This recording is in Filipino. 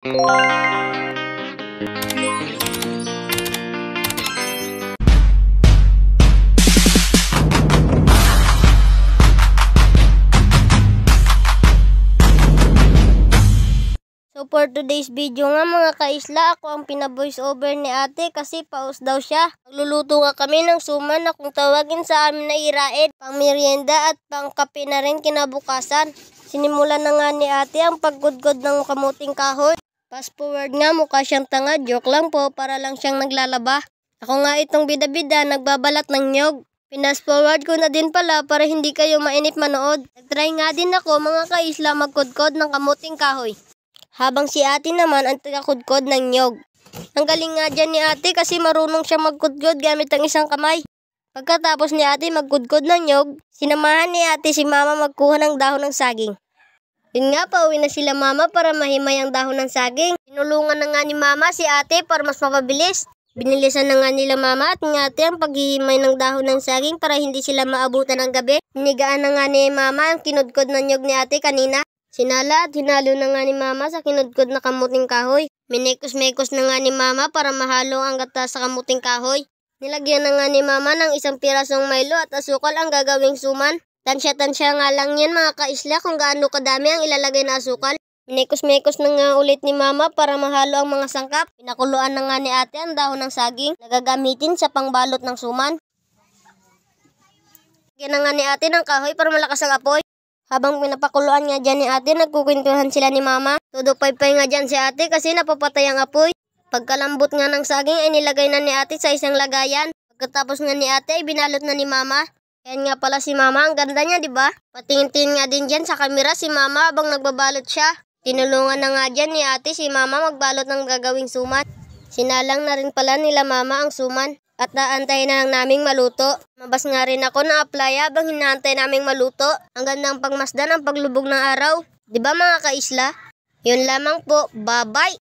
So for today's video nga mga kaisla, ako ang pina-voice over ni ate kasi paus daw siya. Magluluto nga kami ng suman na kung tawagin sa amin na iraid, pang merienda at pang kape na rin kinabukasan. Sinimulan na nga ni ate ang paggudgod ng kamuting kahoy. Fast forward nga, mukha siyang tanga, joke lang po, para lang siyang naglalaba. Ako nga itong bida-bida, nagbabalat ng nyog. Pinas forward ko na din pala para hindi kayo mainip manood. Nagtry nga din ako mga kaisla magkudkod ng kamuting kahoy. Habang si ate naman ang tagakudkod ng nyog. Ang galing nga dyan ni ate kasi marunong siya magkudkod gamit ang isang kamay. Pagkatapos ni ate magkudkod ng nyog, sinamahan ni ate si mama magkuha ng dahon ng saging. Yun nga, pauwi na sila mama para mahimay ang dahon ng saging. Tinulungan na nga ni mama si ate para mas mapabilis. Binilisan na nga nila mama at nga ate ang paghihimay ng dahon ng saging para hindi sila maabutan ng gabi. Hinigaan na nga ni mama ang kinudkod ng nyog ni ate kanina. Sinala at hinalo na nga ni mama sa kinudkod na kamuting kahoy. Minekos-mekos na nga ni mama para mahalo ang gata sa kamuting kahoy. Nilagyan na nga ni mama ng isang pirasong Milo at asukal ang gagawing suman. Tansya-tansya nga lang yan mga kaisla kung gaano kadami ang ilalagay na asukal. Minekos-mekos na nga ulit ni mama para mahalo ang mga sangkap. Pinakuluan na nga ni ate ang dahon ng saging na gagamitin sa pangbalot ng suman. Lagyan na nga ni ate ng kahoy para malakas ang apoy. Habang pinapakuluan nga dyan ni ate, nagkukwentuhan sila ni mama. Todo paypay nga dyan si ate kasi napapatay ang apoy. Pagkalambot nga ng saging ay nilagay na ni ate sa isang lagayan. Pagkatapos nga ni ate ay binalot na ni mama. Yan nga pala si mama, ang ganda niya diba? Patingin-tingin nga din dyan sa kamera si mama habang nagbabalot siya. Tinulungan na nga dyan ni ate si mama magbalot ng gagawing suman. Sinalang na rin pala nila mama ang suman. At naantay na lang naming maluto. Mabas nga rin ako na apply habang hinaantay naming maluto. Ang gandang pagmasdan ang paglubog ng araw. Diba mga kaisla? Yun lamang po. Bye-bye!